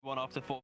one after 4.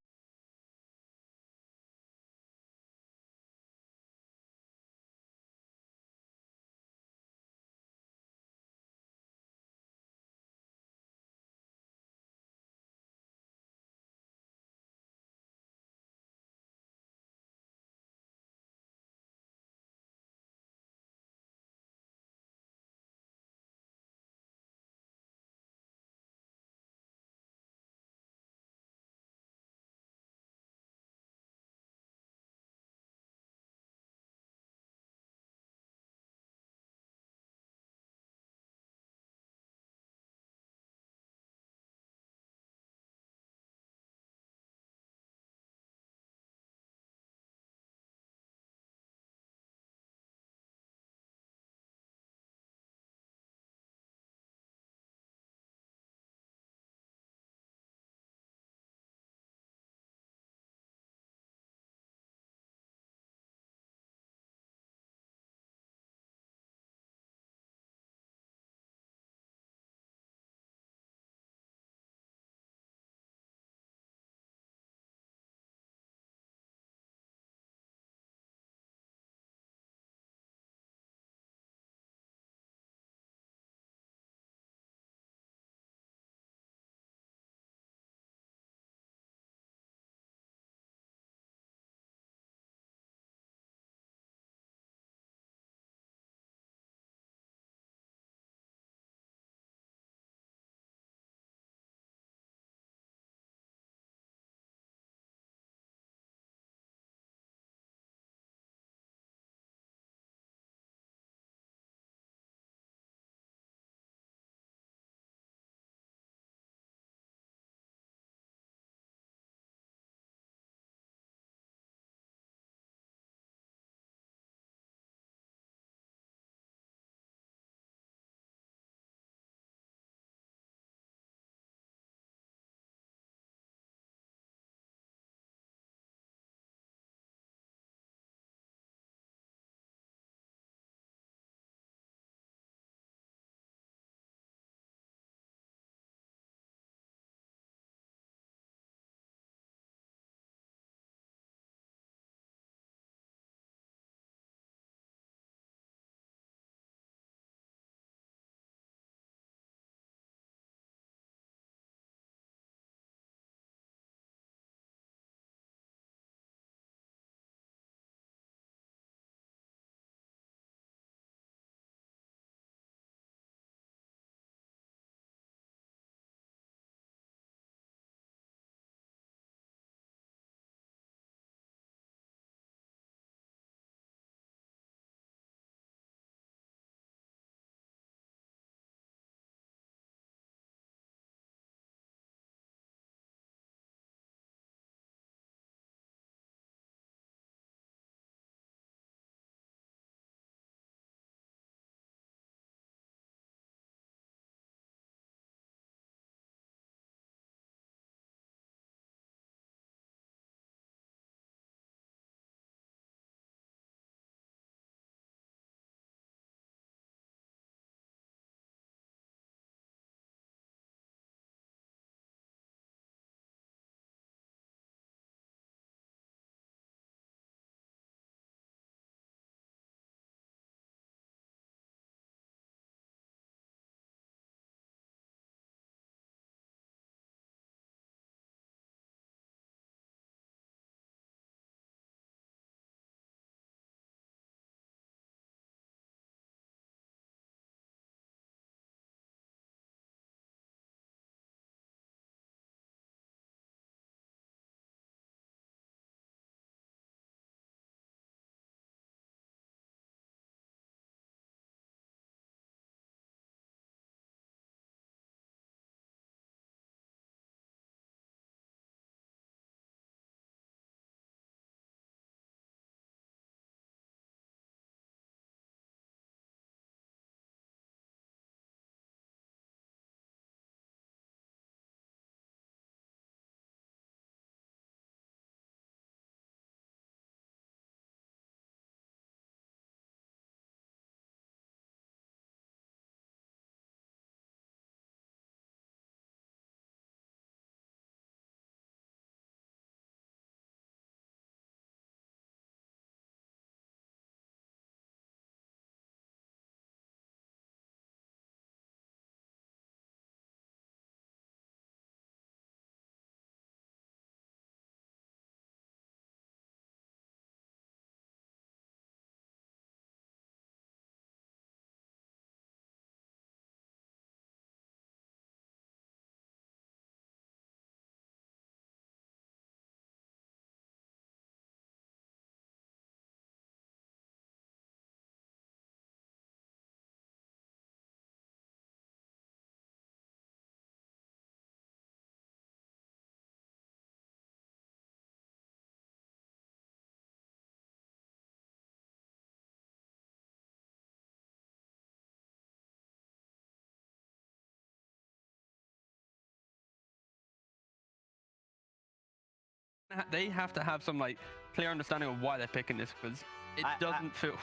they have to have some like clear understanding of why they're picking this, because it doesn't feel.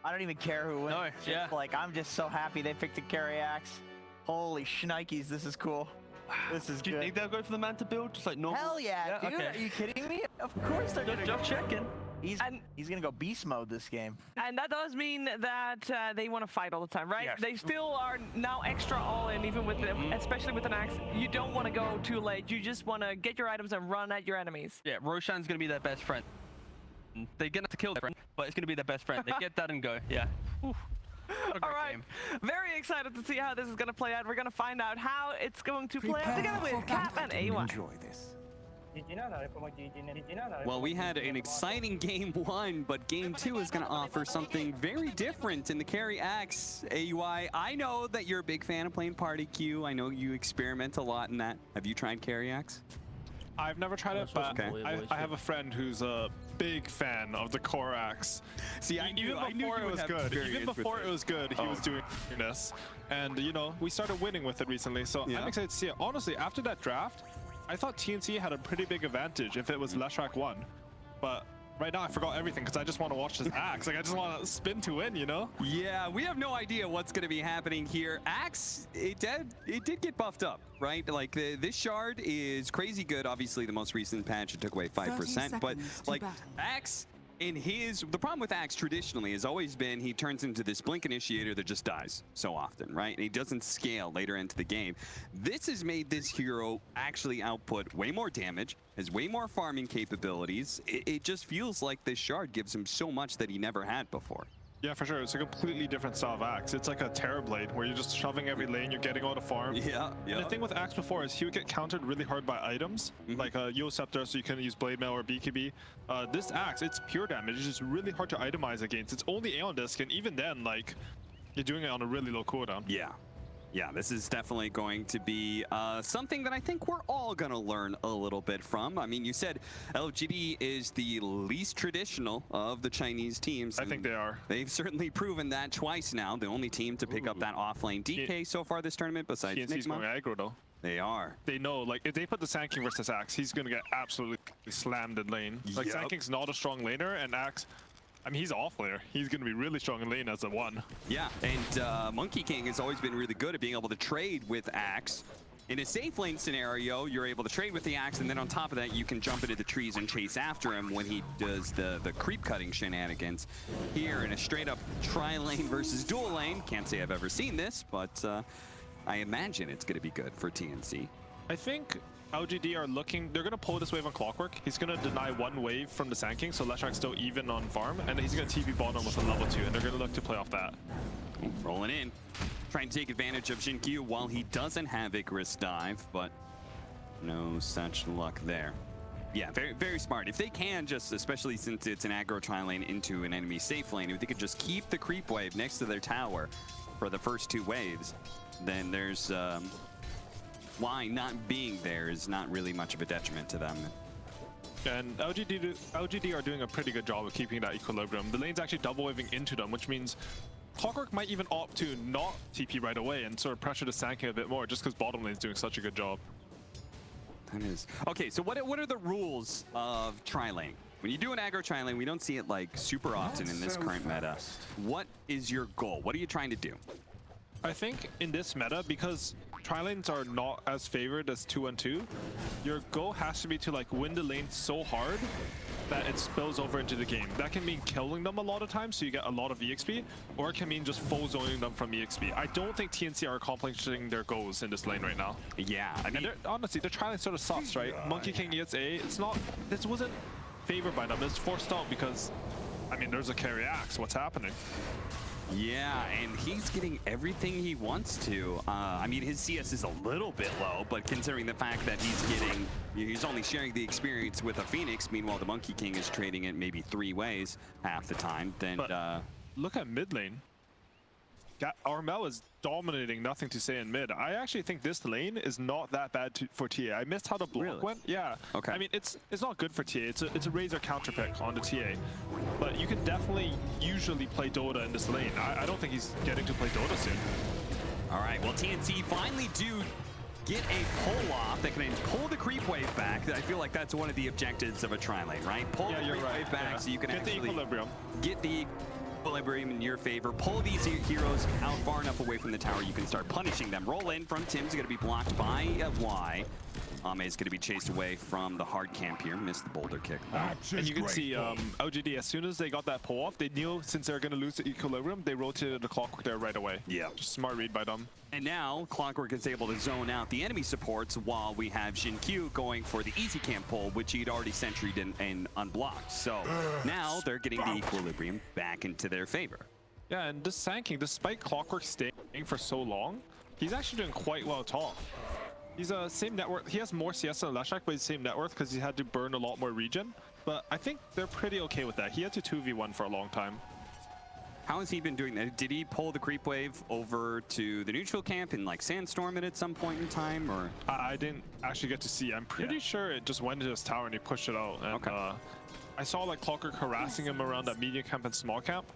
I don't even care who wins. No, yeah. Like, I'm just so happy they picked a carry axe. Holy shnikes, this is cool. This is Do you think they'll go for the Manta build, just like normal? Hell yeah, dude! Okay. Are you kidding me? Of course they're gonna. Just checking. He's gonna go beast mode this game. And that does mean that they want to fight all the time, right? Yes. They still are now extra all in, even with them, especially with an axe. You don't want to go too late. You just want to get your items and run at your enemies. Yeah, Roshan's gonna be their best friend. They're gonna have to kill their friend, but it's gonna be their best friend. They get that and go. Yeah. Oof. All right, game. very excited to see how this is going to play out. We're going to find out how it's going to play out together with Cap and AY. Enjoy this. Well, we had an exciting game 1, but game 2 is going to offer something very different in the carry axe. AUI, I know that you're a big fan of playing party queue. I know you experiment a lot in that. Have you tried carry axe? I've never tried it, but okay. I have a friend who's a big fan of the core axe. See, even before it was good, he was doing this, and you know, we started winning with it recently. So I'm excited to see it. Honestly, after that draft, I thought TNC had a pretty big advantage if it was Leshrac 1, but right now I forgot everything because I just want to watch this axe. Like, I just want to spin to win, you know? Yeah, we have no idea what's going to be happening here. Axe, it did get buffed up, right? Like, this shard is crazy good. Obviously, the most recent patch, it took away 5%. But, like, Axe, the problem with Axe traditionally has always been he turns into this blink initiator that just dies so often, right? And he doesn't scale later into the game. This has made this hero actually output way more damage, has way more farming capabilities. It just feels like this shard gives him so much that he never had before. Yeah, for sure. It's a completely different style of axe. It's like a Terror Blade where you're just shoving every lane, you're getting all the farm. Yeah. And the thing with axe before is he would get countered really hard by items, like a Yo Scepter, so you can use Blade Mail or BKB. This axe, it's pure damage. It's just really hard to itemize against. It's only Aeon Disc, and even then, like, you're doing it on a really low cooldown. Yeah. Yeah, this is definitely going to be something that I think we're all going to learn a little bit from. I mean, you said LGD is the least traditional of the Chinese teams. I think they are. They've certainly proven that twice now. The only team to pick up that offlane DK so far this tournament besides TNC's going aggro, though. They are. They know, like, if they put the Sand King versus Axe, he's going to get absolutely slammed in lane. Like, Sand King's not a strong laner, and Axe, I mean, he's off laner. He's going to be really strong in lane as a 1. Yeah, and Monkey King has always been really good at being able to trade with Axe. In a safe lane scenario, you're able to trade with the Axe, and then on top of that, you can jump into the trees and chase after him when he does the creep cutting shenanigans. Here in a straight up tri-lane versus dual lane, can't say I've ever seen this, but I imagine it's going to be good for TNC. I think LGD are looking, they're going to pull this wave on Clockwork. He's going to deny one wave from the Sand King, so Leshrac's still even on farm, and then he's going to TP bottom with a level 2, and they're going to look to play off that. Rolling in, trying to take advantage of Xinkyu while he doesn't have Icarus Dive, but no such luck there. Yeah, very, very smart. If they can just, especially since it's an aggro tri-lane into an enemy safe lane, if they could just keep the creep wave next to their tower for the first 2 waves, then there's why not being there is not really much of a detriment to them. And LGD are doing a pretty good job of keeping that equilibrium. The lane's actually double waving into them, which means Clockwork might even opt to not TP right away and sort of pressure the Sand King a bit more, just because bottom lane's doing such a good job. That is. Okay, so what are the rules of tri-lane? When you do an aggro tri-lane, we don't see it like super often in this current meta. What is your goal? What are you trying to do? I think in this meta, because tri-lanes are not as favored as 2-on-2, your goal has to be to like win the lane so hard that it spills over into the game. That can mean killing them a lot of times, so you get a lot of EXP, or it can mean just full zoning them from EXP. I don't think TNC are accomplishing their goals in this lane right now. Yeah, I mean, honestly, the tri-lane sort of sucks, right? Monkey King gets A. It's not. This wasn't favored by them. It's forced out because, I mean, there's a carry axe. What's happening? Yeah, and he's getting everything he wants to. I mean, his CS is a little bit low, but considering the fact that he's only sharing the experience with a Phoenix, meanwhile the Monkey King is trading it maybe 3 ways half the time, then... But look at mid lane. Armel is dominating, nothing to say in mid. I actually think this lane is not that bad for TA. I missed how the block went. Yeah. Okay. I mean, it's not good for TA. It's a Razor counter pick on the TA. But you can definitely usually play Dota in this lane. I don't think he's getting to play Dota soon. All right, well, TNC finally do get a pull off that can pull the creep wave back. I feel like that's one of the objectives of a tri-lane, right? Pull the creep wave back so you can get actually the equilibrium. Get the equilibrium in your favor. Pull these heroes out far enough away from the tower, you can start punishing them. Roll in from Tim's going to be blocked by Y. Ame is going to be chased away from the hard camp here. Missed the boulder kick. And you can see LGD, as soon as they got that pull off, they knew since they're going to lose the equilibrium, they rotated the clockwork there right away. Yeah. Just smart read by them. And now Clockwork is able to zone out the enemy supports while we have Xin-Q going for the easy camp pull, which he'd already sentried and unblocked. So now they're getting the equilibrium back into their favor. Yeah, and this Sand King, despite Clockwork staying for so long, he's actually doing quite well top. He's same net worth. He has more CS than Leshak, but he's same net worth because he had to burn a lot more regen. But I think they're pretty okay with that. He had to 2v1 for a long time. How has he been doing that? Did he pull the creep wave over to the neutral camp and like sandstorm it at some point in time, or? I didn't actually get to see. I'm pretty sure it just went into his tower and he pushed it out. And, I saw like Clockwork harassing him around that medium camp and small camp.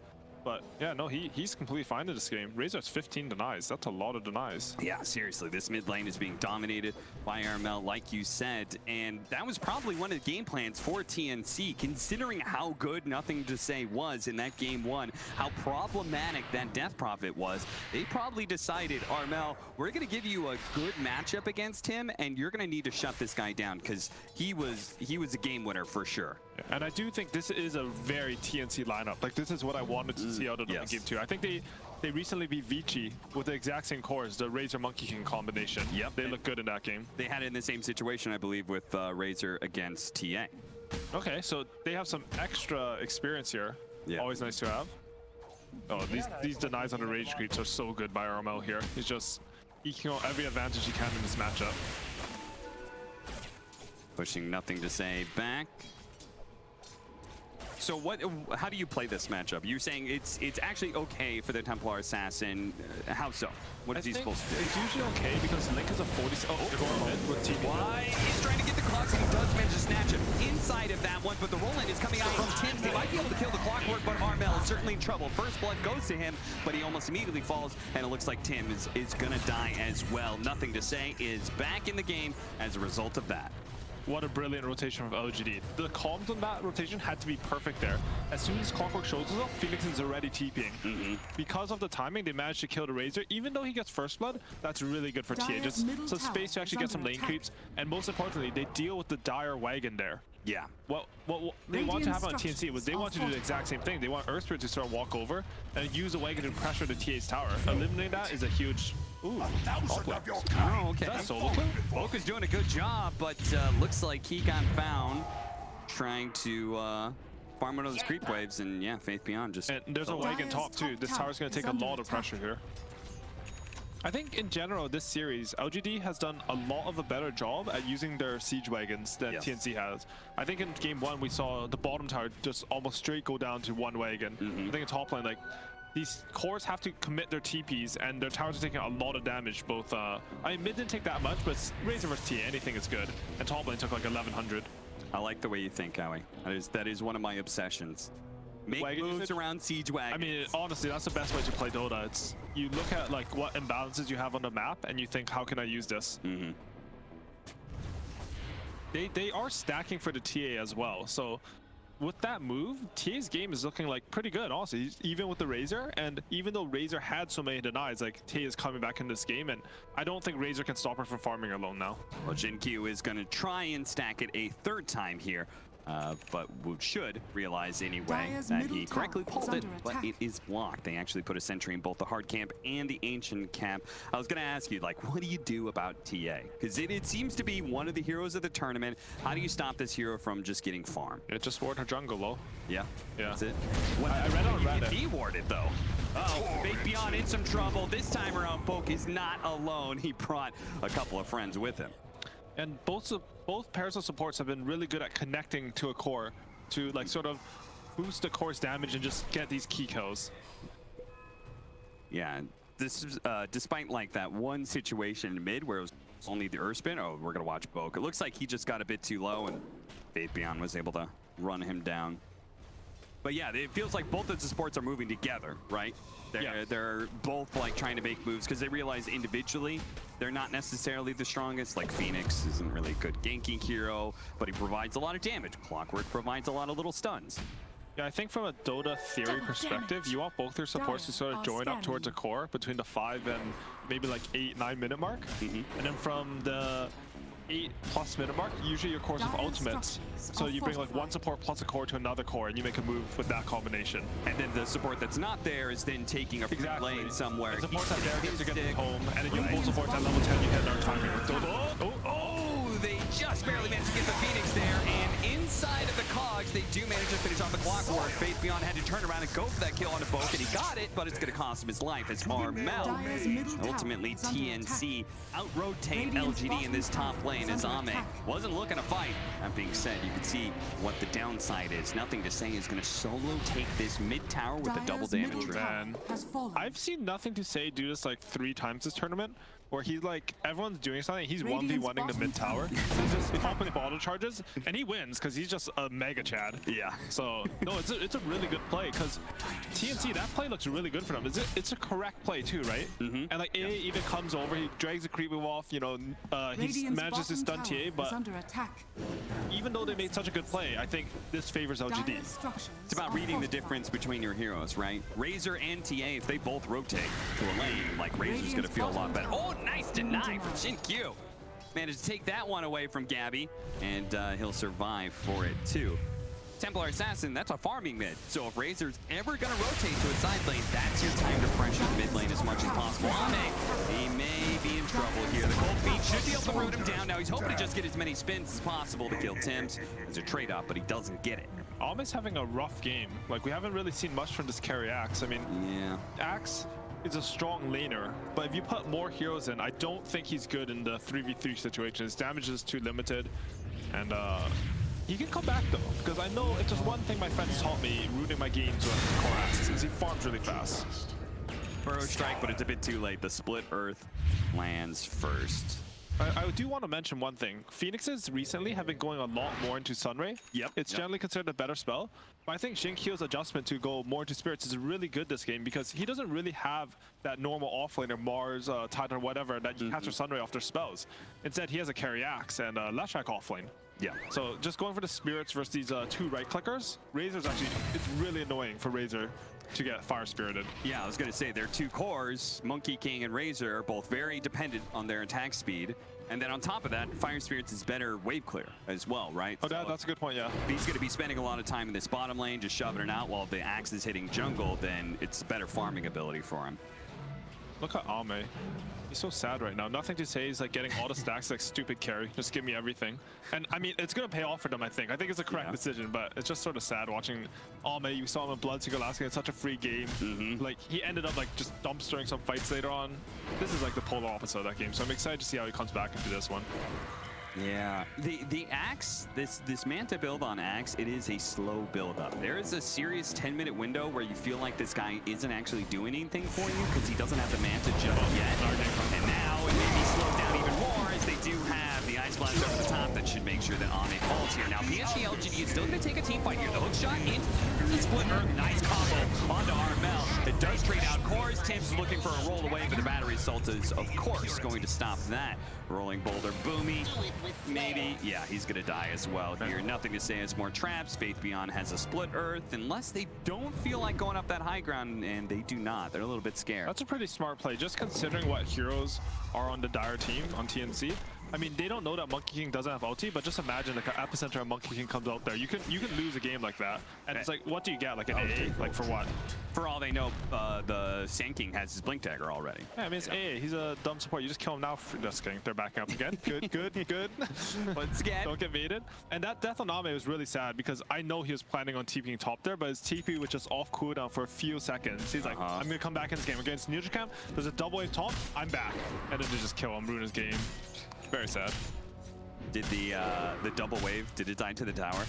But yeah, no, he's completely fine in this game. Razor's 15 denies. That's a lot of denies. Yeah, seriously, this mid lane is being dominated by Armel, like you said, and that was probably one of the game plans for TNC, considering how good Nothing to Say was in that game one, how problematic that Death Prophet was. They probably decided, Armel, we're going to give you a good matchup against him, and you're going to need to shut this guy down because he was a game winner for sure. And I do think this is a very TNC lineup. Like, this is what I wanted to see out of the game too. I think they recently beat Vici with the exact same cores, the Razor Monkey King combination. Yep. They look good in that game. They had it in the same situation, I believe, with Razor against TA. Okay, so they have some extra experience here. Yeah. Always nice to have. Oh, these denies on the Rage Creeps are so good by RML here. He's just eking out every advantage he can in this matchup. Pushing Nothing to Say back. So how do you play this matchup? You're saying it's actually okay for the Templar Assassin. How so? What is he supposed to do? It's usually okay because Link is a 40. Oh, they're going mid with TP. Why? He's trying to get the clocks and he does manage to snatch him inside of that one, but the roll-in is coming out from Tim. They might be able to kill the Clockwork, but Armel is certainly in trouble. First blood goes to him, but he almost immediately falls, and it looks like Tim is gonna die as well. Nothing to Say is back in the game as a result of that. What a brilliant rotation from LGD. The comms on that rotation had to be perfect there. As soon as Clockwork shows up, Phoenix is already TPing. Because of the timing, they managed to kill the Razor. Even though he gets first blood, that's really good for TA. Just some space to actually get some lane creeps. And most importantly, they deal with the dire wagon there. Yeah. What they want to have on TNC was they want to do the exact same thing. They want Earth Spirit to sort of walk over and use the wagon to pressure the TA's tower. Eliminating that is a huge... Ooh, oh, okay. That's solo. Oak is doing a good job, but looks like he got found trying to farm one of those creep waves, and yeah, Faith Beyond just... And there's a wagon top too. This tower's going to take a lot of pressure here. I think in general, this series, LGD has done a lot of a better job at using their siege wagons than TNC has. I think in game one, we saw the bottom tower just almost straight go down to one wagon. I think in top lane, like, these cores have to commit their TPs, and their towers are taking a lot of damage. Both, I mean, mid didn't take that much, but Razor versus TA, anything is good. And top lane took like 1100. I like the way you think, Howie. That is one of my obsessions. Make wagon moves usage around siege wagons. I mean, honestly, that's the best way to play Dota. It's you look at like what imbalances you have on the map, and you think, how can I use this? They are stacking for the TA as well. So with that move, TA's game is looking like pretty good, honestly, even with the Razor. And even though Razor had so many denies, like TA is coming back in this game, and I don't think Razor can stop her from farming alone now. Well, Xin-Q is going to try and stack it a third time here. But should realize anyway that he correctly pulled it, but it is blocked. They actually put a sentry in both the hard camp and the ancient camp. I was going to ask you, like, what do you do about TA? Because it seems to be one of the heroes of the tournament. How do you stop this hero from just getting farmed? It just ward her jungle low. Yeah, that's it. I read on Reddit. De-warded though. Oh, Faith Beyond in some trouble. This time around, Poke is not alone. He brought a couple of friends with him. And both pairs of supports have been really good at connecting to a core to like sort of boost the core's damage and just get these key kills. Yeah, this is despite like that one situation in mid where it was only the Earth Spin. Oh, we're gonna watch Boke. It looks like he just got a bit too low, and Faith Beyond was able to run him down. But yeah, it feels like both of the supports are moving together, right? They're both like trying to make moves because they realize individually they're not necessarily the strongest. Like Phoenix isn't really a good ganking hero, but he provides a lot of damage. Clockwork provides a lot of little stuns. Yeah, I think from a Dota theory perspective, you want both your supports to sort of join up towards a core between the 5 and maybe like 8-9 minute mark. And then from the 8+ minute mark, usually your cores have ultimates. So you bring like one support plus a core to another core and you make a move with that combination. And then the support that's not there is then taking a free lane somewhere. The support that's there gets to get home, and then you pull support at level 10, you hit our timing with Dota. They just barely managed to get the Phoenix there, and inside of the cogs, they do manage to finish off the Clockwork. Faith Beyond had to turn around and go for that kill on the boat, and he got it, but it's going to cost him his life as Armel, ultimately TNC, out-rotate LGD in this top lane as Ame wasn't looking to fight. That being said, you can see what the downside is. Nothing to say is going to solo take this mid tower with a double damage. Man, I've seen Nothing to Say do this like 3 times this tournament, where he's like, everyone's doing something, he's 1v1ing the mid tower. He's just popping bottle charges, and he wins because he's just a mega Chad. Yeah. So, no, it's a really good play because TNC, that play looks really good for them. It's a correct play too, right? And like, AA even comes over, he drags the creep move off, you know, he manages to stun TA, but even though they made such a good play, I think this favors LGD. It's about reading the difference between your heroes, right? Razor and TA, if they both rotate to a lane, like Razor's gonna feel a lot better. Oh, nice deny from Shin-Q. Managed to take that one away from Gabby, and he'll survive for it too. Templar Assassin, that's a farming mid. So if Razor's ever gonna rotate to a side lane, that's your time to pressure the mid lane as much as possible. Ame, he may be in trouble here. The cold feet should be able to root him down. Now he's hoping to just get as many spins as possible to kill Tims. There's a trade-off, but he doesn't get it. Ame's having a rough game. Like, we haven't really seen much from this carry Axe. I mean, Axe is a strong laner, but if you put more heroes in, I don't think he's good in the 3v3 situation. His damage is too limited, and he can come back though, because I know it's just one thing my friends taught me rooting my games with core Axes is he farms really fast. Burrow strike, but it's a bit too late. The split earth lands first. I do want to mention one thing. Phoenixes recently have been going a lot more into Sunray. It's generally considered a better spell. But I think Shin-Kyu's adjustment to go more into Spirits is really good this game because he doesn't really have that normal offlaner, Mars, Titan, or whatever, that you catch your Sunray off their spells. Instead, he has a carry Axe and a Leshrac offlane. So just going for the Spirits versus these 2 right clickers, Razor's actually, it's really annoying for Razor to get fire spirited. Yeah, I was gonna say their 2 cores, Monkey King and Razor, are both very dependent on their attack speed. And then on top of that, Fire Spirits is better wave clear as well, right? Oh, that's a good point, yeah. If he's gonna be spending a lot of time in this bottom lane, just shoving it out while the Axe is hitting jungle, then it's better farming ability for him. Look at Ame. He's so sad right now. Nothing to say. He's like getting all the stacks like stupid carry. Just give me everything. And I mean, it's going to pay off for them, I think. I think it's a correct decision, but it's just sort of sad watching Ame. You saw him in Bloodseeker last game. It's such a free game. Like, he ended up like just dumpstering some fights later on. This is like the polar opposite of that game. So I'm excited to see how he comes back into this one. Yeah, the Axe, this Manta build on Axe, it is a slow build up. There is a serious 10-minute window where you feel like this guy isn't actually doing anything for you because he doesn't have the Manta just yet. And now it may be slowed down even more as they do have the Ice Blast over the top that should make sure that Ame falls here. Now PSG.LGD is still going to take a team fight here. The hook shot into the split earth. Nice combo onto Armel. It does trade out cores. Tim's looking for a roll away, but the battery assault is, of course, going to stop that. Rolling boulder, Boomy. Maybe, yeah, he's gonna die as well here. Nothing to say as more traps. Faith Beyond has a split earth, unless they don't feel like going up that high ground, and they do not. They're a little bit scared. That's a pretty smart play, just considering what heroes are on the Dire team on TNC. I mean, they don't know that Monkey King doesn't have ulti, but just imagine like an epicenter of Monkey King comes out there. You can lose a game like that, and it's like, what do you get? Like an AA? Like for what? For all they know, the Sand King has his Blink Dagger already. Yeah, I mean, it's AA. He's a dumb support. You just kill him now. Just kidding. They're backing up again. Good. Once again. Don't get baited. And that death on Ame was really sad because I know he was planning on TPing top there, but his TP was just off cooldown for a few seconds. He's like, I'm going to come back in this game. Against Neutral Camp, there's a double wave top. I'm back. And then they just kill him, ruin his game. Very sad. Did the double wave, did it die to the tower?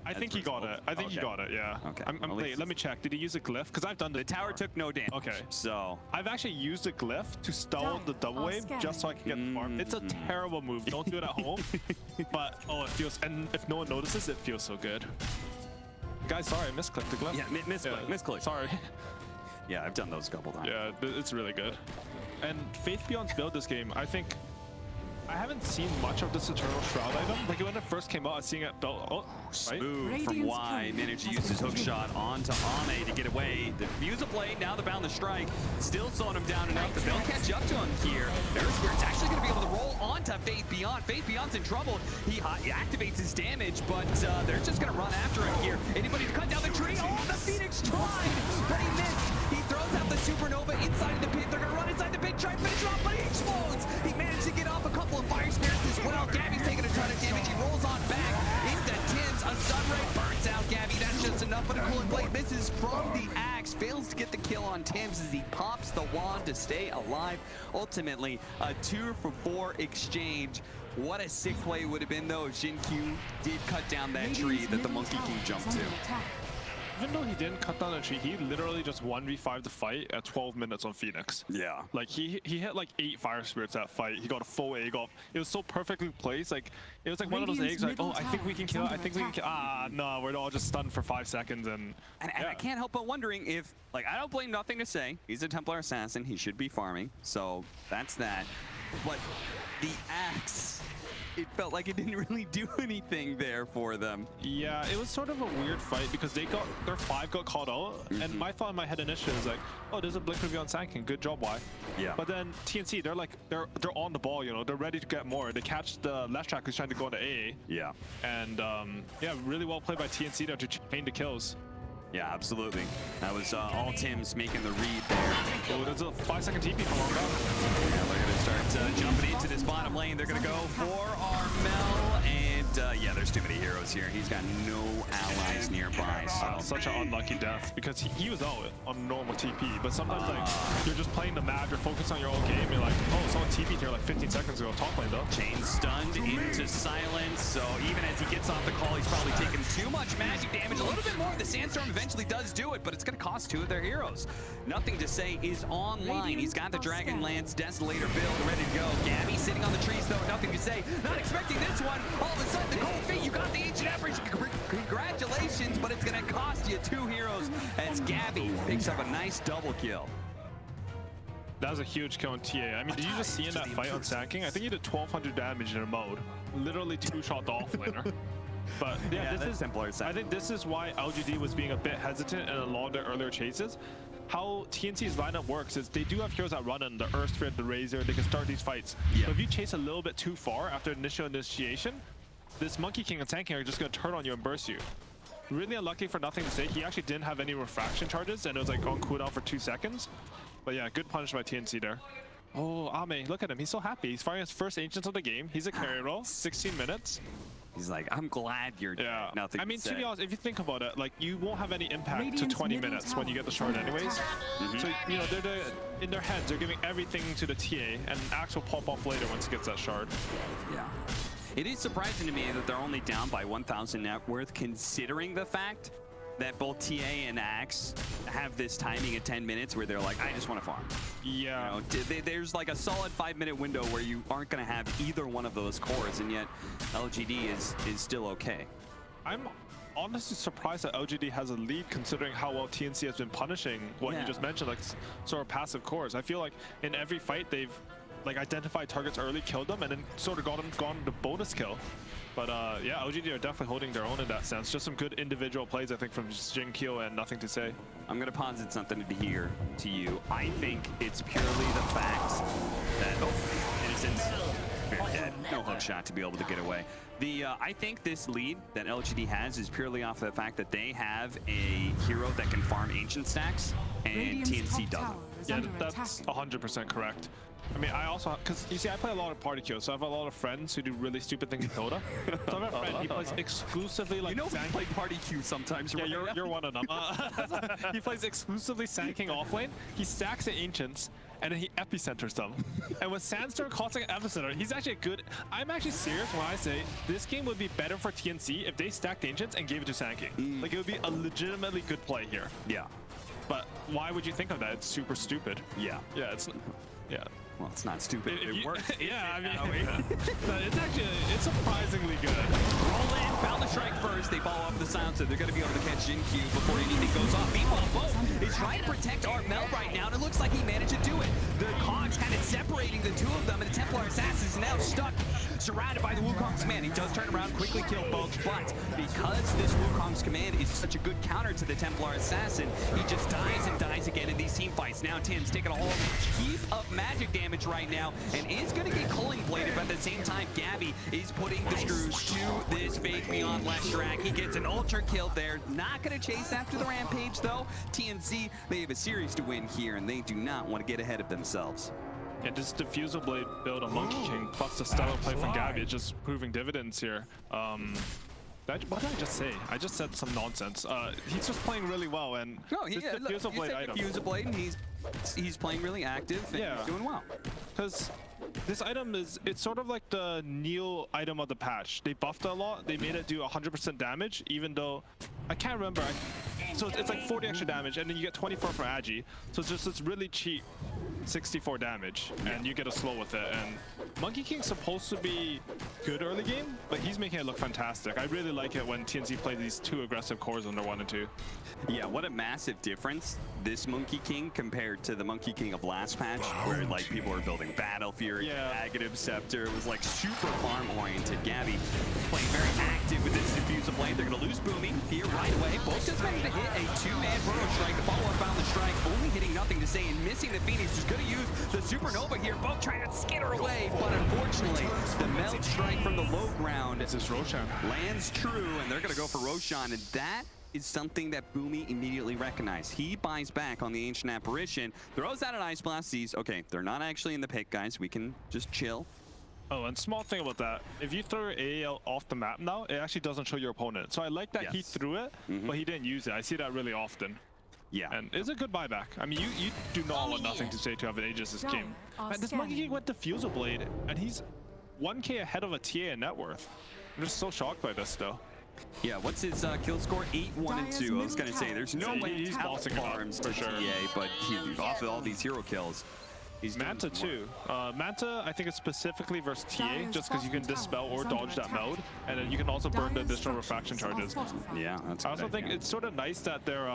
I think he got it. I think he got it, yeah. Okay. Wait, let me check. Did he use a glyph? Because I've done the tower took no damage. Okay. So I've actually used a glyph to stall the double wave just so I can get the farm. It's a terrible move. Don't do it at home. But, oh, it feels, and if no one notices, it feels so good. Guys, sorry, I misclicked the glyph. Yeah, misclick. Sorry. Yeah, I've done those a couple times. Yeah, it's really good. And Faith Beyond's build this game, I think I haven't seen much of this Eternal Shroud item. Like when it first came out, I was seeing it built. Oh, right? Smooth from Y. Managed to use his hook shot onto Ame to get away. The Fuse of blade, now the bound to strike. Still slowing him down enough that they'll catch up to him here. Air Spirit's actually going to be able to roll onto Faith Beyond. Faith Beyond's in trouble. He activates his damage, but they're just going to run after him here. Anybody to cut down the tree? Oh, the Phoenix tried, but he missed. He throws out the Supernova inside of the pit. They're going to run inside the pit, try and finish off, but he explodes. He managed to get off a couple of Fire Spirits as well. Gabby's taking a ton of damage. He rolls on back into Tim's. A Sunray burns out Gabby. That's just enough, but a cooling blade misses from the axe. Fails to get the kill on Tim's as he pops the wand to stay alive. Ultimately, a 2-for-4 exchange. What a sick play would have been though if Xin-Q did cut down that tree that the Monkey King jumped to. Even though he didn't cut down the tree, he literally just 1v5 the fight at 12 minutes on Phoenix. Yeah. Like he hit like 8 Fire Spirits that fight. He got a full egg off. It was so perfectly placed. Like it was like one of those eggs like, oh, I think we can kill it. I think we can kill. Ah, no, we're all just stunned for 5 seconds and I can't help but wondering if, like, I don't blame Nothing to say. He's a Templar Assassin. He should be farming. So that's that. But the axe, it felt like it didn't really do anything there for them. Yeah, it was sort of a weird fight because their 5 got caught out, and my thought in my head initially was like, oh, there's a blink review on Sanking, good job, Y. Yeah. But then TNC, they're on the ball, you know, they're ready to get more. They catch the left track who's trying to go into AA. Yeah. And yeah, really well played by TNC there to chain the kills. Yeah, absolutely. That was all Tim's making the read there. Oh, there's a 5-second TP from Armel. Yeah, they're going to start jumping into this bottom lane. They're going to go for Armel, and yeah, there's too many heroes here. He's got no allies nearby. So Such an unlucky death because he was out on normal TP, but sometimes like you're just playing the map, you're focused on your own game, you're like, oh, someone TP'd here like 15 seconds ago, top lane though. Chain stunned into silence, so even as he gets off the call, he's probably taking too much magic damage. A little bit more. The Sandstorm eventually does do it, but it's going to cost 2 of their heroes. Nothing to say is online. He's got the Dragonlance Desolator build ready to go. Gabby sitting on the trees though, Nothing to say. Not expecting this one. All of a sudden, the Gold Feet, you got the Ancient Average. Congratulations, but it's going to cost you 2 heroes as Gabby picks up a nice double kill. That was a huge kill on TA. I mean, did you just see in that fight on Sanking? I think he did 1200 damage in a mode. Literally 2-shot the offlaner. But yeah, I think this is why LGD was being a bit hesitant in a lot of their earlier chases. How TNC's lineup works is they do have heroes that run in, the Earth Spirit, the Razor, they can start these fights. Yeah. But if you chase a little bit too far after initial initiation, this Monkey King and Sand King are just going to turn on you and burst you. Really unlucky for Nothing to say. He actually didn't have any refraction charges and it was like on cooldown for 2 seconds. But yeah, good punish by TNC there. Oh, Ame, look at him. He's so happy. He's firing his first Ancients of the game. He's a carry roll, 16 minutes. He's like, I'm glad you're dead. Nothing. I mean, to be honest, if you think about it, like you won't have any impact to 20 minutes when you get the shard anyways. So, you know, in their heads, they're giving everything to the TA, and Axe will pop off later once he gets that shard. Yeah. It is surprising to me that they're only down by 1,000 net worth, considering the fact that both TA and Axe have this timing at 10 minutes where they're like, I just want to farm. Yeah. You know, there's like a solid 5-minute window where you aren't going to have either one of those cores, and yet LGD is still okay. I'm honestly surprised that LGD has a lead considering how well TNC has been punishing what you just mentioned, like sort of passive cores. I feel like in every fight they've like identified targets early, killed them, and then sort of gone the bonus kill. But yeah, LGD are definitely holding their own in that sense. Just some good individual plays, I think, from Xin-Q and Nothing to say. I'm going to posit something here to you. I think it's purely the fact that, oh, Innocence, very dead. No hook shot to be able to get away. I think this lead that LGD has is purely off of the fact that they have a hero that can farm ancient stacks, and TNC doesn't. Yeah, that's 100% correct. I mean, I also, because you see, I play a lot of party queue, so I have a lot of friends who do really stupid things in Dota. So I have a friend, he plays exclusively like. You know, we play party queue sometimes. Yeah, right? you're one of them. He plays exclusively Sand King offlane. He stacks the Ancients, and then he epicenters them. And with Sandstorm costing an epicenter, he's actually a good. I'm actually serious when I say this game would be better for TNC if they stacked Ancients and gave it to Sand King. Like, it would be a legitimately good play here. Yeah. But why would you think of that? It's super stupid. Yeah. Yeah, it's. Yeah. Well, it's not stupid. It works. Yeah, I mean, it's surprisingly good. Roll in, found the strike first. They they follow up with the silencer, they're going to be able to catch Jin-Q before anything goes off. Meanwhile, Bo is trying to protect Armel right now, and it looks like he managed to do it. The Cogs kind of separating the two of them, and the Templar Assassin is now stuck, surrounded by the Wukong's command. He does turn around, quickly kill Bo, but because this Wukong's command is such a good counter to the Templar Assassin, he just dies and dies again in these team fights. Now Tim's taking a whole heap of magic damage right now, and is going to get culling bladed, but at the same time, Gabby is putting the screws to this Faith Beyond Leshrac. He gets an ultra kill there. Not going to chase after the Rampage, though. TNC, they have a series to win here, and they do not want to get ahead of themselves. Yeah, this Diffusal Blade build on Monkey King plus the stellar play from Gabby is just proving dividends here. What did I just say? I just said some nonsense. He's just playing really well, and this Diffusal Blade item. Diffusal Blade, and he's playing really active and he's doing well. Because this item it's sort of like the Neil item of the patch. They buffed it a lot. They made it do 100% damage, even though I can't remember. So it's like 40 extra damage, and then you get 24 for Agi. So it's just this really cheap 64 damage, and you get a slow with it. And Monkey King's supposed to be good early game, but he's making it look fantastic. I really like it when TNC plays these two aggressive cores under 1 and 2. Yeah, what a massive difference this Monkey King compared to the Monkey King of last patch, where like people were building Battle Fury, Negative Scepter. It was like super farm oriented. Gabby playing very active with this Diffusal Blade. They're gonna lose Booming here right away. Both just managed to hit a 2-man Burrow Strike. The follow-up found the strike, only hitting nothing to say, and missing the Phoenix. Is gonna use the Supernova here. Both trying to skitter away, but unfortunately, the Meld Strike from the low ground This is Roshan. lands true, and they're gonna go for Roshan, and that is something that Boomy immediately recognized. He buys back on the Ancient Apparition, throws out an Ice Blast, sees, okay, they're not actually in the pit, guys. We can just chill. Oh, and small thing about that, if you throw your AAL off the map now, it actually doesn't show your opponent. So I like that he threw it, but he didn't use it. I see that really often. Yeah. And it's a good buyback. I mean, you do not want nothing to say to have an Aegis this game. Man, this Monkey King went Diffusal Blade, and he's 1k ahead of a TA in net worth. I'm just so shocked by this, though. Yeah, what's his kill score? 8-1-2. I was gonna say, there's no way he's bossing it up, farms for to sure. TA, but off of all these hero kills, he's Manta too. Manta, I think it's specifically versus TA, just because you can dispel or dodge that mode, and then you can also burn the additional refraction charges. Yeah, that's I also think it's sort of nice that their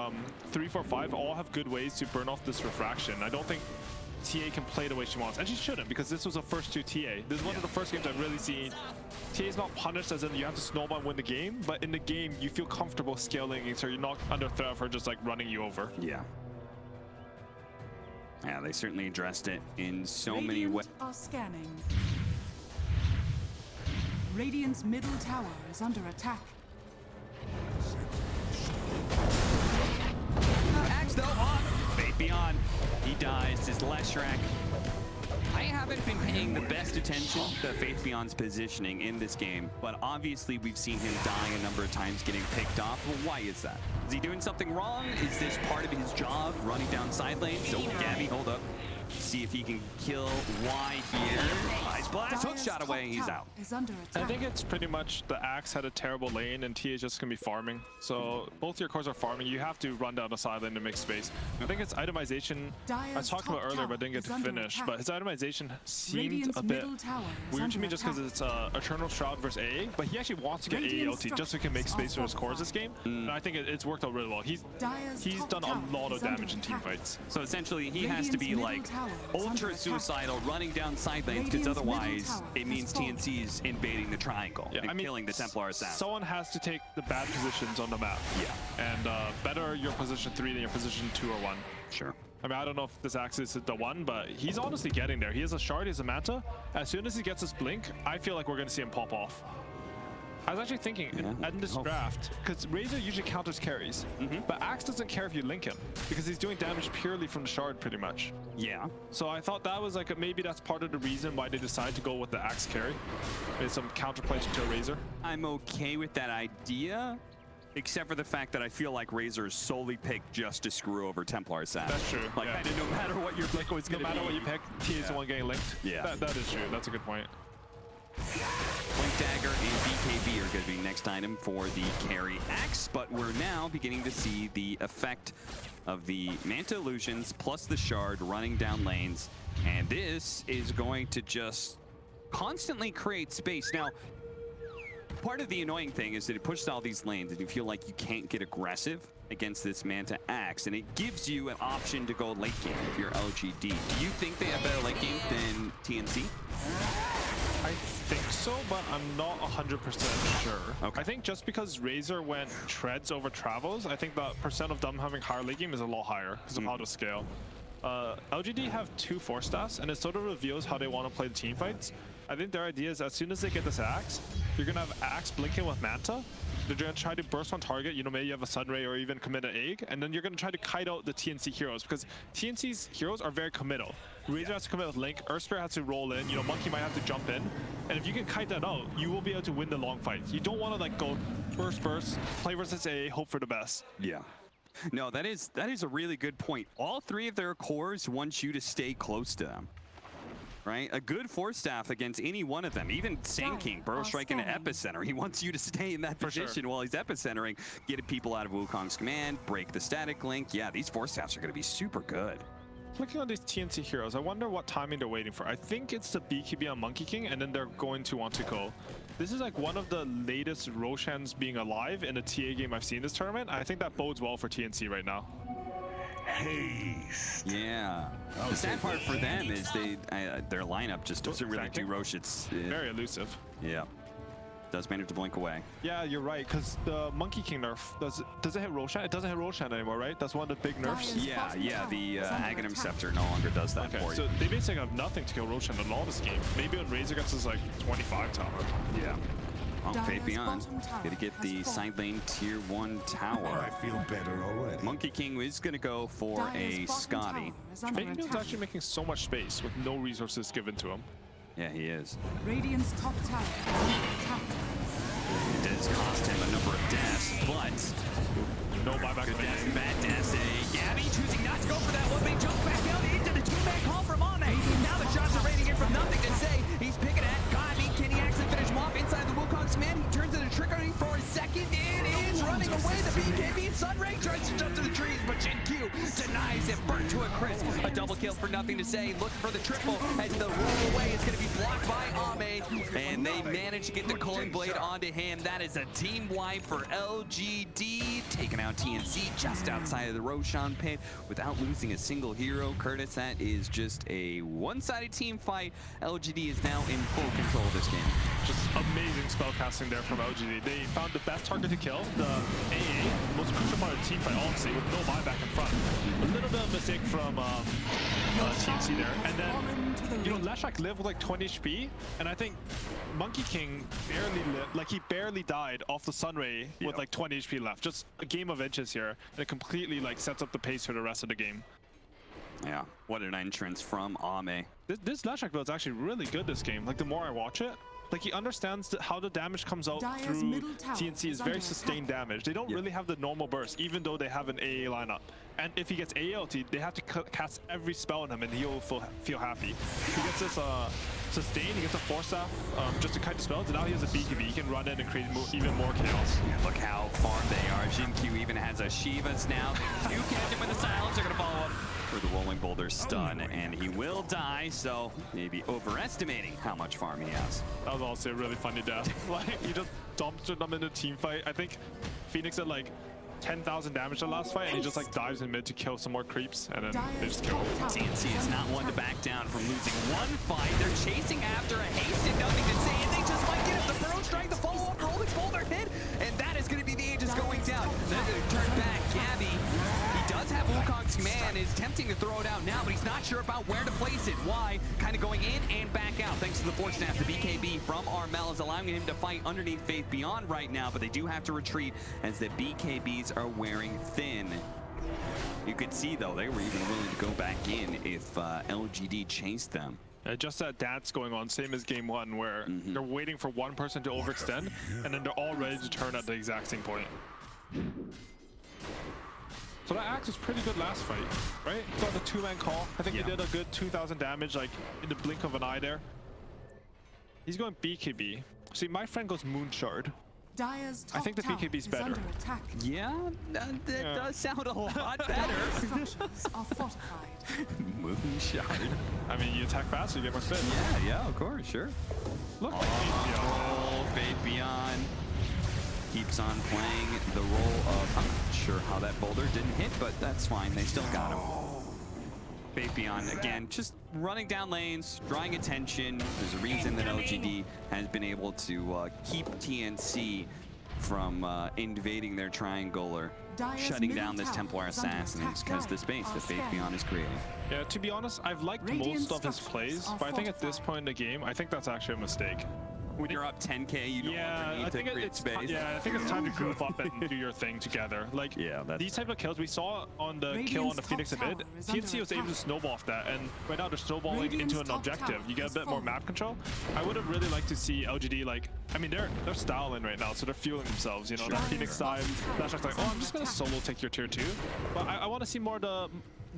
3, 4, 5 all have good ways to burn off this refraction. I don't think TA can play the way she wants, and she shouldn't, because this was the first 2 TA. This is one of the first games I've really seen. TA is not punished as in you have to snowball and win the game, but in the game you feel comfortable scaling, so you're not under threat of her just like running you over. Yeah. Yeah, they certainly addressed it in so many ways. Are scanning. Radiant's middle tower is under attack. Axe though on Faith Beyond. He dies. His Leshrac. I haven't been paying the best attention to Faith Beyond's positioning in this game, but obviously we've seen him dying a number of times, getting picked off. Well, why is that? Is he doing something wrong? Is this part of his job, running down side lanes? So Gabby, hold up. See if he can kill Y here. Ice Blast, hook shot away, he's out. I think it's pretty much the Axe had a terrible lane and TA is just going to be farming. So both your cores are farming. You have to run down the side lane to make space. I think it's itemization. I was talking about earlier but didn't get to finish. But his itemization seemed a bit weird to me just because it's Eternal Shroud versus AA. But he actually wants to get AA ulti just so he can make space for his cores this game. And I think it's worked out really well. He's done a lot of damage in team fights. So essentially he has to be like ultra suicidal, running down side lanes, because otherwise it means TNC's invading the triangle and killing the Templar Assassin. Someone has to take the bad positions on the map. Yeah. And better your position 3 than your position 2 or 1. Sure. I mean, I don't know if this Axe is the one, but he's honestly getting there. He has a shard, he has a Manta. As soon as he gets his blink, I feel like we're going to see him pop off. I was actually thinking in this draft, because Razor usually counters carries, but Axe doesn't care if you link him, because he's doing damage purely from the shard pretty much. Yeah. So I thought that was like, maybe that's part of the reason why they decided to go with the Axe carry. There's some counterplay to Razor. I'm okay with that idea, except for the fact that I feel like Razor is solely picked just to screw over Templar Assassin. That's true. Like, no matter what your pick was going to be. No matter what you pick, T is the one getting linked. Yeah. That is true. That's a good point. Blink Dagger and BKB are going to be next item for the carry Axe, but we're now beginning to see the effect of the Manta Illusions plus the Shard running down lanes, and this is going to just constantly create space. Now, part of the annoying thing is that it pushes all these lanes and you feel like you can't get aggressive against this Manta Axe, and it gives you an option to go late game if you're LGD. Do you think they have better late game than TNC? I think so, but I'm not 100% sure. Okay. I think just because Razor went treads over travels, I think the percent of them having higher late game is a lot higher because of how to scale. LGD have 2 Force Staffs, and it sort of reveals how they want to play the team fights. I think their idea is as soon as they get this Axe, you're going to have Axe blinking with Manta. They're going to try to burst on target, you know, maybe you have a Sunray or even commit an egg, and then you're going to try to kite out the TNC heroes, because TNC's heroes are very committal. Razor has to commit with Link, Earthspear has to roll in, you know, Monkey might have to jump in, and if you can kite that out, you will be able to win the long fights. You don't want to like go burst, play versus A, hope for the best. Yeah. No, that is a really good point. All 3 of their cores want you to stay close to them. Right? A good Force Staff against any one of them. Even Sand King, Burrow Strike in an Epicenter. He wants you to stay in that position while he's Epicentering, getting people out of Wukong's command, break the static link. Yeah, these Force Staffs are going to be super good. Looking on these TNC heroes, I wonder what timing they're waiting for. I think it's the BKB on Monkey King, and then they're going to want to go. This is like one of the latest Roshans being alive in a TA game I've seen this tournament. I think that bodes well for TNC right now. Haste. Yeah. The sad part for them is their lineup just doesn't really do Rosh. It's very elusive. Yeah. Does manage to blink away. Yeah, you're right, because the Monkey King nerf, does it hit Roshan? It doesn't hit Roshan anymore, right? That's one of the big nerfs. Yeah, the Aghanim Scepter no longer does that for you. So they basically have nothing to kill Roshan at all this game. Maybe when Razor gets his like 25 tower. Yeah. On Fate Beyond, gonna get the side lane tier 1 tower. I feel better already. Monkey King is gonna go for a Scotty. Fate Beyond's actually making so much space with no resources given to him. Yeah, he is. Radiant's top tower is under attack. It does cost him a number of deaths, but no buyback. Good death, bad deaths. Gabby choosing not to go for that one. They jump back out into the 2-man call from Ame. Now the shots are raining in from nothing to say. He's picking at Gabby. Can he actually finish him off inside the Wukong's command? He turns into trickery for a second. It is running away. The BKB Sunray tries to jump to the trees, but Q denies it. Burnt to a crisp. A double kill for nothing to say. Looking for the triple as the roll away is going to be blocked by Ame. And they manage to get the Culling Blade onto him. That is a team wipe for LGD. Taking out TNC just outside of the Roshan pit without losing a single hero. Curtis, that is just a one-sided team fight. LGD is now in full control of this game. Just amazing spellcasting there from LGD. They found the best target to kill, the AA, most crucial part of the team fight, honestly, with no buyback in front. A little bit of a mistake from TNC there. And then, you know, Leshak lived with like 20 HP, and I think Monkey King barely lived, like he barely died off the Sunray with like 20 HP left. Just a game of inches here, and it completely like sets up the pace for the rest of the game. Yeah, what an entrance from Ame. This Leshak build is actually really good this game. Like the more I watch it, like he understands how the damage comes out through TNC is very sustained damage. They don't really have the normal burst, even though they have an AA lineup. And if he gets AA ulti, they have to cast every spell on him, and he'll feel happy. He gets this sustain, he gets a Force Staff just to kite the spells, and now he has a BKB. He can run in and create even more chaos. Yeah, look how far they are. Jin-Q even has a Shivas now. You catch him with the silence. They're going to follow up for the Rolling Boulder stun, and he will die, so maybe overestimating how much farm he has. That was also a really funny death. Like, he just dumped them in a team fight. I think Phoenix had like 10,000 damage the last fight, and he just like dives in mid to kill some more creeps, and then they just kill him. TNC is not one to back down from losing one fight. They're chasing after a hasted nothing to say, and they just might get it. The Burrow Strike, the follow-up Rolling Boulder hit, and that is going to be the Aegis going down. Then they turn back. Gabby, he does have Wukong's command, is tempting to throw it out now, but he's not sure about where to place it. Why? Kind of going in and back out, thanks to the Force Staff. The BKB from Armel is allowing him to fight underneath Faith Beyond right now, but they do have to retreat as the BKBs are wearing thin. You could see, though, they were even willing to go back in if LGD chased them. Just that dance going on, same as game one, where they're waiting for one person to overextend, and then they're all ready to turn at the exact same point. So that axe was pretty good last fight, right? Got the 2-man call. I think he did a good 2,000 damage, like in the blink of an eye there. He's going BKB. See, my friend goes Moonshard. I think the BKB's better. Yeah, that does sound a lot better. Are fortified. Moonshard. I mean, you attack faster, you get more spin. Yeah, of course, sure. Look like Faith Beyond keeps on playing the role of, I'm not sure how that boulder didn't hit, but that's fine. They still got him. Faith Beyond, again, just running down lanes, drawing attention. There's a reason that LGD has been able to keep TNC from invading their triangle or shutting down this Templar Assassin. It's because the space that Faith Beyond is creating. Yeah, to be honest, I've liked most of his plays, but I think at this point in the game, I think that's actually a mistake. When you're up 10k, you don't want to create space. Yeah, I think it's time to group up and do your thing together. Like, these type of kills we saw on the kill on the Phoenix mid, TNC was able to snowball off that, and right now they're snowballing into an objective. You get a bit more map control. I would have really liked to see LGD, like, I mean, they're styling right now, so they're fueling themselves, you know, that Phoenix side. That's like, oh, I'm just gonna solo take your tier 2. But I want to see more of the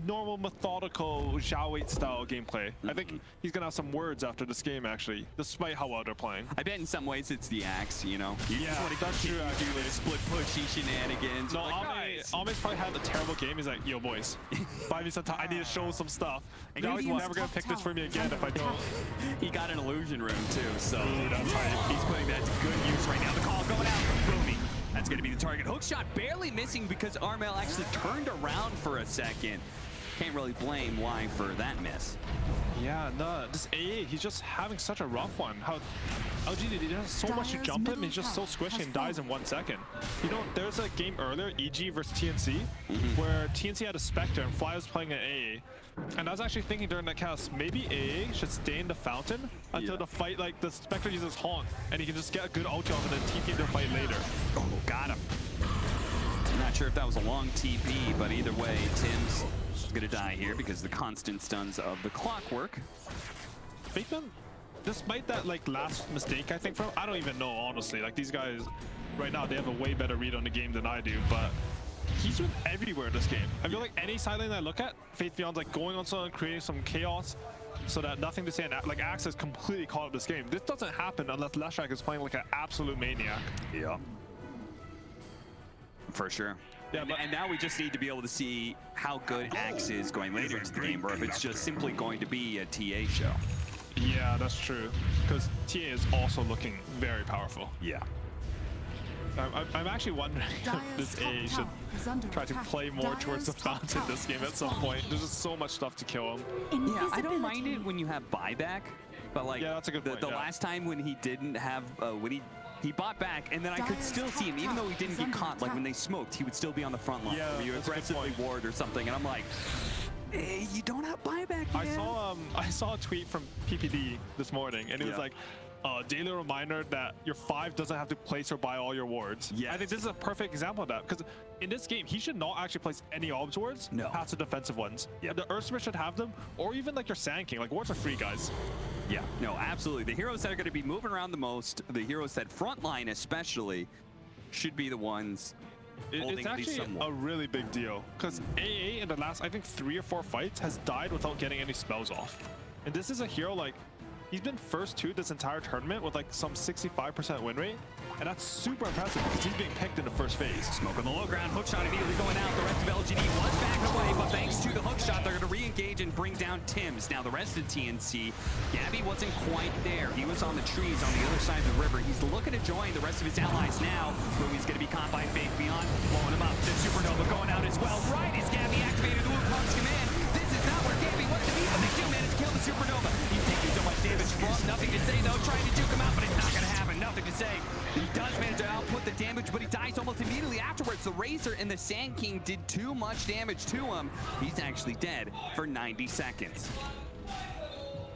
normal, methodical, Zhao Wei style gameplay. I think he's gonna have some words after this game, actually, despite how well they're playing. I bet in some ways it's the axe, you know? Yeah, that's true, actually. Do split pushy shenanigans. No, like, Alme's probably had a terrible game. He's like, yo, boys, 5 minutes of time, I need to show some stuff. Now he's never gonna pick this for me again if I don't. He got an illusion room, too, so that's right. He's putting that to good use right now. The call going out from Boomie. That's gonna be the target. Hook shot barely missing because Armel actually turned around for a second. Can't really blame Y for that miss. Yeah, no, this AA, he's just having such a rough one. How LGD has so much to jump him, he's just so squishy and dies in 1 second. You know, there's a game earlier, EG versus TNC, where TNC had a Spectre and Fly was playing an AA. And I was actually thinking during that cast, maybe AA should stay in the fountain until the fight, like the Spectre uses Haunt, and he can just get a good ulti off and then TP their fight later. Oh, got him. I'm not sure if that was a long TP, but either way, Tim's gonna die here because the constant stuns of the clockwork. Faithman, despite that like last mistake I think from, I don't even know honestly, like these guys right now they have a way better read on the game than I do, but he's been everywhere in this game. I feel like any side lane I look at, Faith Beyond's like going on someone, creating some chaos so that nothing to say, and like Axe is completely caught up this game. This doesn't happen unless Leshrac is playing like an absolute maniac. Yeah. For sure. Yeah, and now we just need to be able to see how good Axe is going later into the game, or if it's just simply going to be a TA show. Yeah, that's true. Because TA is also looking very powerful. Yeah. I'm actually wondering if this A should try to play more towards the fountain this game at some point. There's just so much stuff to kill him. Yeah, I don't mind it when you have buyback, but like that's a good point, the last time when he didn't have, when he bought back, and then I could still see him, even though he didn't get caught, like when they smoked, he would still be on the front line. Yeah, you aggressively ward or something, and I'm like, hey, you don't have buyback, man. I saw a tweet from PPD this morning, and it was like, daily reminder that your 5 doesn't have to place or buy all your wards. Yeah, I think this is a perfect example of that, because in this game, he should not actually place any orbs wards past the defensive ones. Yeah, the Earthsmith should have them, or even like your Sand King. Like, wards are free, guys. Yeah, no, absolutely. The heroes that are going to be moving around the most, the heroes that frontline especially, should be the ones holding it's at least actually somewhat. a really big deal, because AA in the last, I think, 3 or 4 fights has died without getting any spells off. And this is a hero, like, he's been first to this entire tournament with like some 65% win rate, and that's super impressive because he's being picked in the first phase. Smoke on the low ground, hook shot immediately going out. The rest of LGD was backed away, but thanks to the hook shot, they're going to re-engage and bring down Tims. Now the rest of TNC, Gabby wasn't quite there. He was on the trees on the other side of the river. He's looking to join the rest of his allies now. Boomie's going to be caught by Faith Beyond, blowing him up. The Supernova going out as well. Right as Gabby activated the Luke Punk's command. This is not where Gabby wanted to be, but they do manage to kill the Supernova. He's taking so much damage from, nothing to say though, trying to juke him out, but it's not going to happen. Nothing to say. He does manage to output the damage, but he dies almost immediately afterwards. The Razor and the Sand King did too much damage to him. He's actually dead for 90 seconds.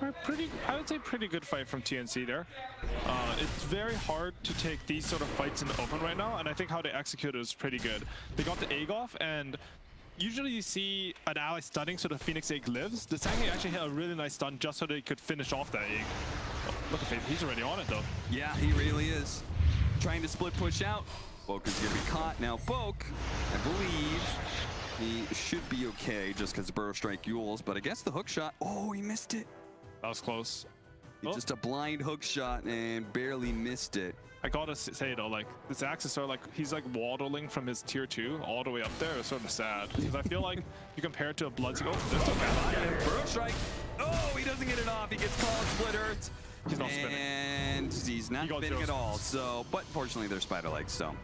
I would say pretty good fight from TNC there. It's very hard to take these sort of fights in the open right now, and I think how they executed is pretty good. They got the egg off, and usually you see an ally stunning so the Phoenix egg lives. The Sand King actually hit a really nice stun just so they could finish off that egg. Oh, look at Faith, he's already on it though. Yeah, he really is. Trying to split push out. Boke is going to be caught. Now Boke, I believe he should be okay just because of Burrow Strike Yules, but I guess the hook shot, oh, he missed it. That was close. Just a blind hook shot and barely missed it. I gotta say though, like this Axe is sort of like, he's like waddling from his tier 2 all the way up there. It's sort of sad because I feel like you compare it to a Bloodseeker. Oh, there's still Burrow Strike. Oh, he doesn't get it off. He gets called Split Earth. He's not spinning. And he's not He got spinning zero at all. So, but fortunately, there's spider legs. So,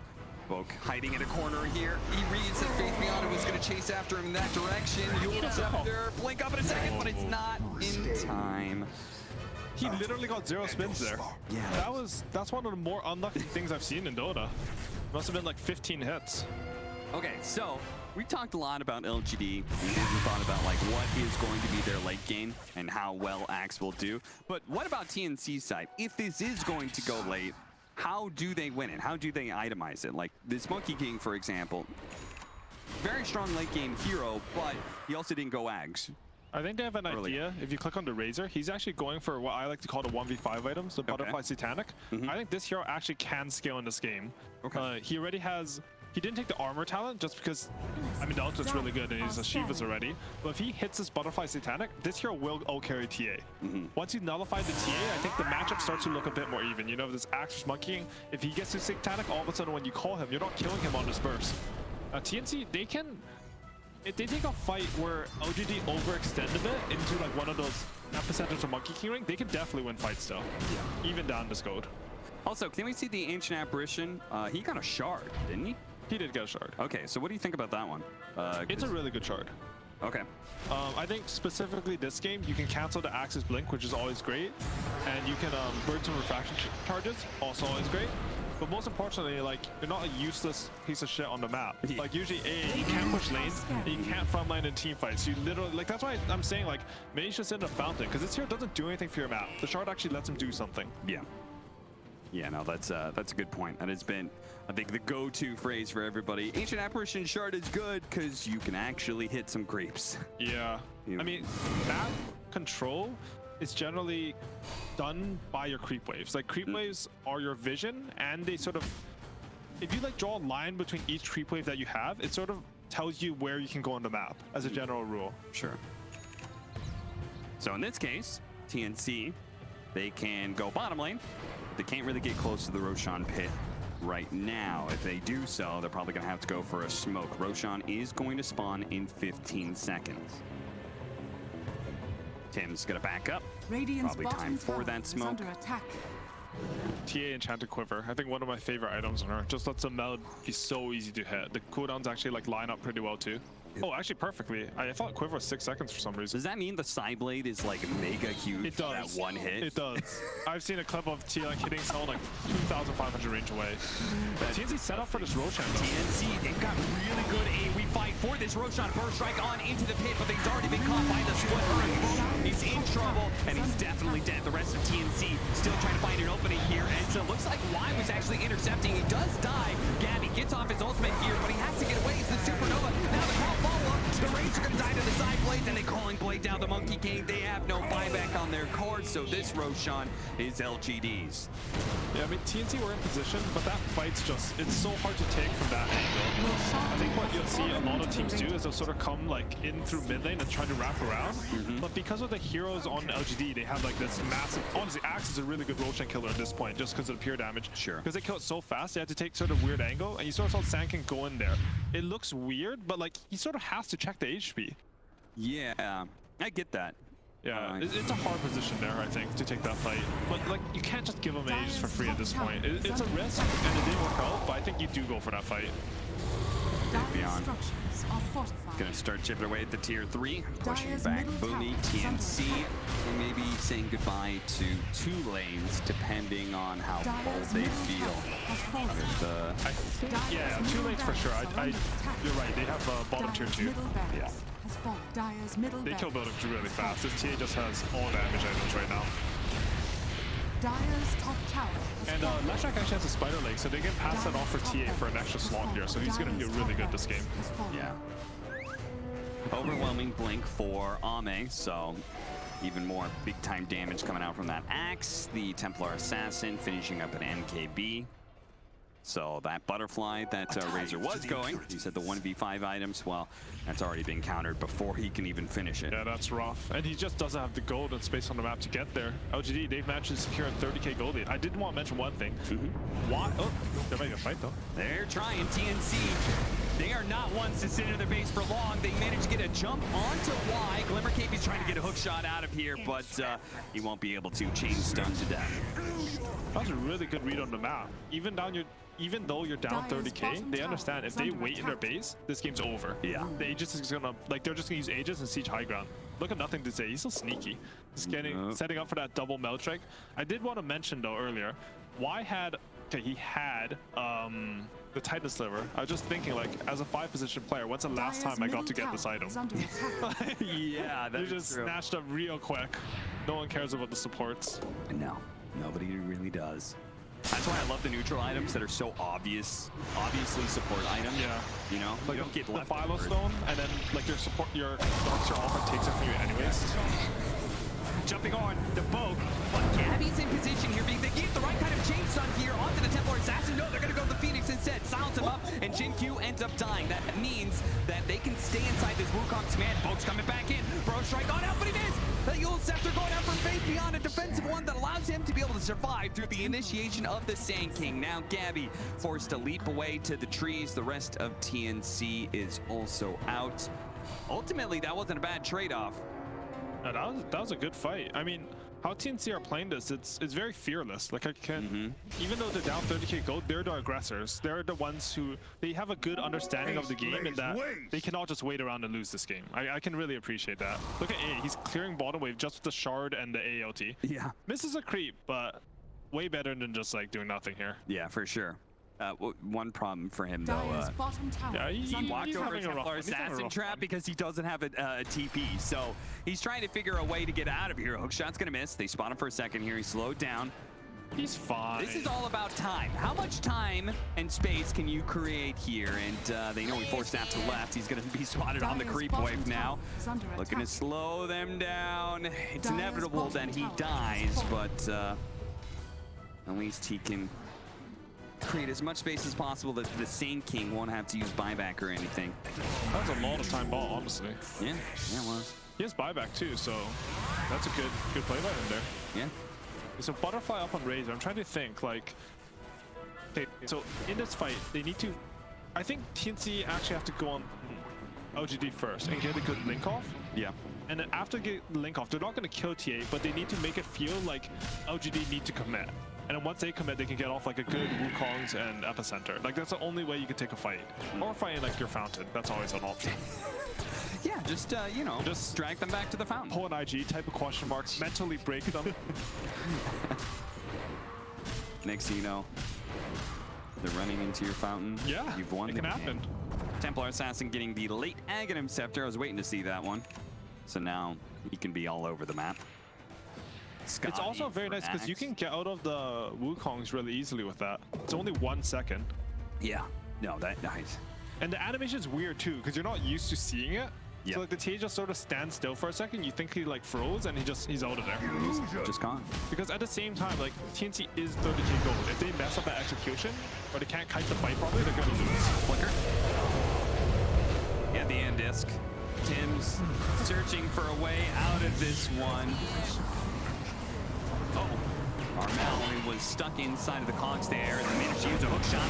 Boke hiding in a corner here. He reads that Faith Beyond was going to chase after him in that direction. You'll Scepter blink up in a second, but it's not in time. He literally got 0 spins there. Yeah. That's one of the more unlucky things I've seen in Dota. Must have been like 15 hits. Okay, so we talked a lot about LGD. We thought about like what is going to be their late game and how well Axe will do. But what about TNC's side? If this is going to go late, how do they win it? How do they itemize it? Like this Monkey King, for example, very strong late game hero, but he also didn't go Axe. I think they have an idea. If you click on the Razor, he's actually going for what I like to call the 1v5 items, the Butterfly Satanic. I think this hero actually can scale in this game. He already has... He didn't take the armor talent just because, I mean, the ultimate's really good and he's a Shiva's already. But if he hits this Butterfly Satanic, this hero will carry TA. Once you nullify the TA, I think the matchup starts to look a bit more even. You know, this Axe versus Monkey King, if he gets to Satanic, all of a sudden when you call him, you're not killing him on this burst. TNC, they can... If they take a fight where LGD overextend a bit into like one of those epicenters of Monkey King ring, they can definitely win fights still. Even down this gold. Also, can we see the Ancient Apparition? He got a shard, didn't he? He did get a shard. Okay, so what do you think about that one? It's a really good shard. Okay. I think specifically this game, you can cancel the Axis Blink, which is always great. And you can burn some refraction charges, also always great. But most importantly, like, you're not a useless piece of shit on the map. Like, usually, you can't push lanes, and you can't frontline in team fights. You literally, like, that's why I'm saying, like, maybe you should send a fountain, because this hero doesn't do anything for your map. The shard actually lets him do something. Yeah. Yeah, no, that's a good point. That has been, I think, the go-to phrase for everybody. Ancient Apparition shard is good, because you can actually hit some creeps. Yeah. I mean, map control is generally done by your creep waves. Like, creep waves are your vision, and they sort of, if you like draw a line between each creep wave that you have, it sort of tells you where you can go on the map as a general rule. Sure. So in this case, TNC, they can go bottom lane. They can't really get close to the Roshan pit right now. If they do so, they're probably gonna have to go for a smoke. Roshan is going to spawn in 15 seconds. Tim's gonna back up. Radiant's Probably time for that smoke. Under attack. TA Enchanted Quiver, I think one of my favorite items on her. Just lets the meld be so easy to hit. The cooldowns actually like line up pretty well too. Oh, actually perfectly. I thought Quiver was 6 seconds for some reason. Does that mean the side blade is like mega huge? It does. That one hit? It does. I've seen a clip of TA like hitting someone like 2,500 range away. TNC set up for this Roshan though. TNC, they've got really good aim. We fight for this Roshan burst strike on into the pit, but he's already been caught by the split. He's in trouble, and he's definitely dead. The rest of TNC still trying to find an opening here, and so it looks like Y was actually intercepting. He does die. Gabby gets off his ultimate here, but he has to get away. It's the Supernova. Now the call follow-up. The Rangers are going to die to the side blades, and they calling blade down the Monkey King. They have no buyback on their cards, so this Roshan is LGD's. Yeah, I mean, TNC were in position, but that fight's just, it's so hard to take from that angle. I think what you'll see a lot of teams do is they'll sort of come like in through mid lane and try to wrap around. But because of the heroes on LGD, they have like this massive, honestly, Axe is a really good Roshan killer at this point, just because of the pure damage. Sure. Because they kill it so fast, they have to take sort of weird angle, and you sort of saw Sankin go in there. It looks weird, but like, he sort of has to check the HP. Yeah, I get that. Yeah, it's a hard position there, I think, to take that fight. But like, you can't just give him Aegis for free at this point. It's a risk, and it didn't work out, but I think you do go for that fight. Beyond. Gonna start chipping away at the tier 3, pushing back Boomy, TNC, and maybe saying goodbye to 2 lanes, depending on how bold they feel. I think, yeah, 2 lanes for sure. You're right, they have bottom tier 2. Yeah. They kill buildings really fast. This TA just has all damage items right now. Dire's top tower. And Lashak actually has a spider leg, so they can pass that off for TA for an extra slot here, so he's gonna feel really good this game. Yeah. Overwhelming blink for Ame, so even more big-time damage coming out from that Axe. The Templar Assassin finishing up an MKB. So that butterfly that Razor was going, he said the 1v5 items, well, that's already been countered before he can even finish it. Yeah, that's rough. And he just doesn't have the gold and space on the map to get there. LGD, they've managed to secure a 30k gold lead. I did want to mention one thing. Why? Oh, they're making a fight though. They're trying. TNC They are not ones to sit in their base for long. They managed to get a jump onto Y. Glimmer Cape's trying to get a hook shot out of here, but he won't be able to. Chain stun to death. That was a really good read on the map. Even though you're down 30k, they understand if they wait in their base, this game's over. Yeah. The Aegis is gonna, like, they're just gonna use Aegis and siege high ground. Look at nothing to say. He's so sneaky. He's setting up for that double melt strike. I did want to mention though earlier, Y had, he had the Titan Sliver. I was just thinking, like, as a 5-position player, when's the last time I got to get this item? Yeah, You just snatched up real quick. No one cares about the supports. No, nobody really does. That's why I love the neutral items that are so obviously support items. Yeah. You know, Like you don't get the left Philo over. Stone, and then like your support, your darks are off and takes it from you anyways. Jumping on the boat, but Gabby's in position here. They get the right kind of chain stun here onto the Templar Assassin. No, they're going to go to the Phoenix instead. Silence him up, and Jin Q ends up dying. That means that they can stay inside this Wukong's command. Boat's coming back in. Bro strike on out, but he missed. The Yule Scepter going out for Faith beyond a defensive one that allows him to be able to survive through the initiation of the Sand King. Now Gabby forced to leap away to the trees. The rest of TNC is also out. Ultimately, that wasn't a bad trade-off. No, that was a good fight. I mean, how TNC are playing this, it's very fearless. Like, I can, even though they're down 30k gold, they're the aggressors. They're the ones who, they have a good understanding of the game and that they cannot just wait around and lose this game. I can really appreciate that. Look at A, he's clearing bottom wave just with the shard and the AOT. Yeah. Misses a creep, but way better than just like doing nothing here. Yeah, for sure. One problem for him, though, Dyer's bottom tower yeah, is he under walked he's over having a rough Templar one. He's having a Assassin rough trap one. because he doesn't have a TP. So he's trying to figure a way to get out of here. Hookshot's going to miss. They spot him for a second here. He's slowed down. He's fine. This is all about time. How much time and space can you create here? And they know he forced snap to the left. He's going to be spotted on the Dyer's creep bottom wave now. tower is under Looking to attack. slow them down. It's Dyer's inevitable that bottom he tower dies, is but at least he can create as much space as possible that the Sand King won't have to use buyback or anything. That was a lot of time ball, honestly. Yeah, it was. He has buyback too, so that's a good play by him there. Yeah. So butterfly up on Razor. I'm trying to think, like, okay, so in this fight, they need to, I think TNC actually have to go on LGD first and get a good link off. Yeah. And then after get the link off, they're not going to kill TA, but they need to make it feel like LGD need to commit. And then once they commit, they can get off like a good Wukong's and Epicenter. Like, that's the only way you can take a fight. Or fight in like your fountain. That's always an option. Yeah, just, you know, just drag them back to the fountain. Pull an IG type of question marks, mentally break them. Next thing you know, they're running into your fountain. Yeah, You've won it the can game. happen. Templar Assassin getting the late Aghanim Scepter. I was waiting to see that one. So now he can be all over the map. It's also very nice because you can get out of the Wukongs really easily with that. It's only 1 second. Yeah. No, that nice. And the animation is weird too because you're not used to seeing it. Yep. So like the TA just sort of stands still for a second. You think he like froze and he's out of there. Just gone. Because at the same time, like TNC is 30k gold. If they mess up at execution or they can't kite the fight properly, they're gonna lose. Flicker. Yeah, the end disc. Tim's searching for a way out of this one. Oh, Armel was stuck inside of the cogs there and managed to use a hook shot.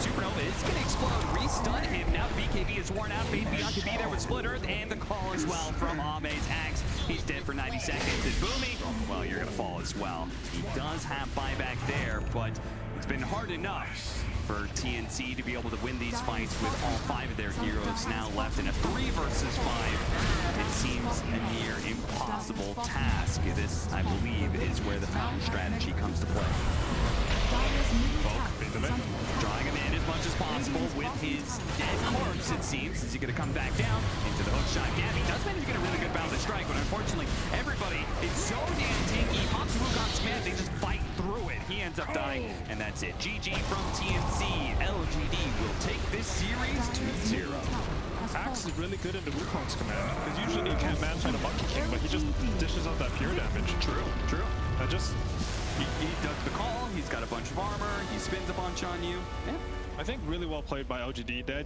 Supernova is going to explode, restun him. Now BKB is worn out. Faith Beyond can be there with Split Earth and the call as well from Ame's axe. He's dead for 90 seconds. And Boomy, well, you're going to fall as well. He does have buyback there, but it's been hard enough for TNC to be able to win these fights with all 5 of their heroes now left in a 3 versus 5. It seems a near impossible task. This, I believe, is where the fountain strategy comes to play. Drawing him in as much as possible with his dead corpse, it seems. Is he going to come back down into the hook shot? Gabby does manage to get a really good bounded strike, but unfortunately, everybody is so damn tanky. Pops Wukong's command, they just fight through it. He ends up dying, and that's it. GG from TNC. LGD will take this series 2-0. Axe is really good in the Wukong's command because usually you can't man fight a Monkey King, but he just dishes out that pure damage. True. That just He does the call, he's got a bunch of armor, he spins a bunch on you. Yeah. I think really well played by LGD. They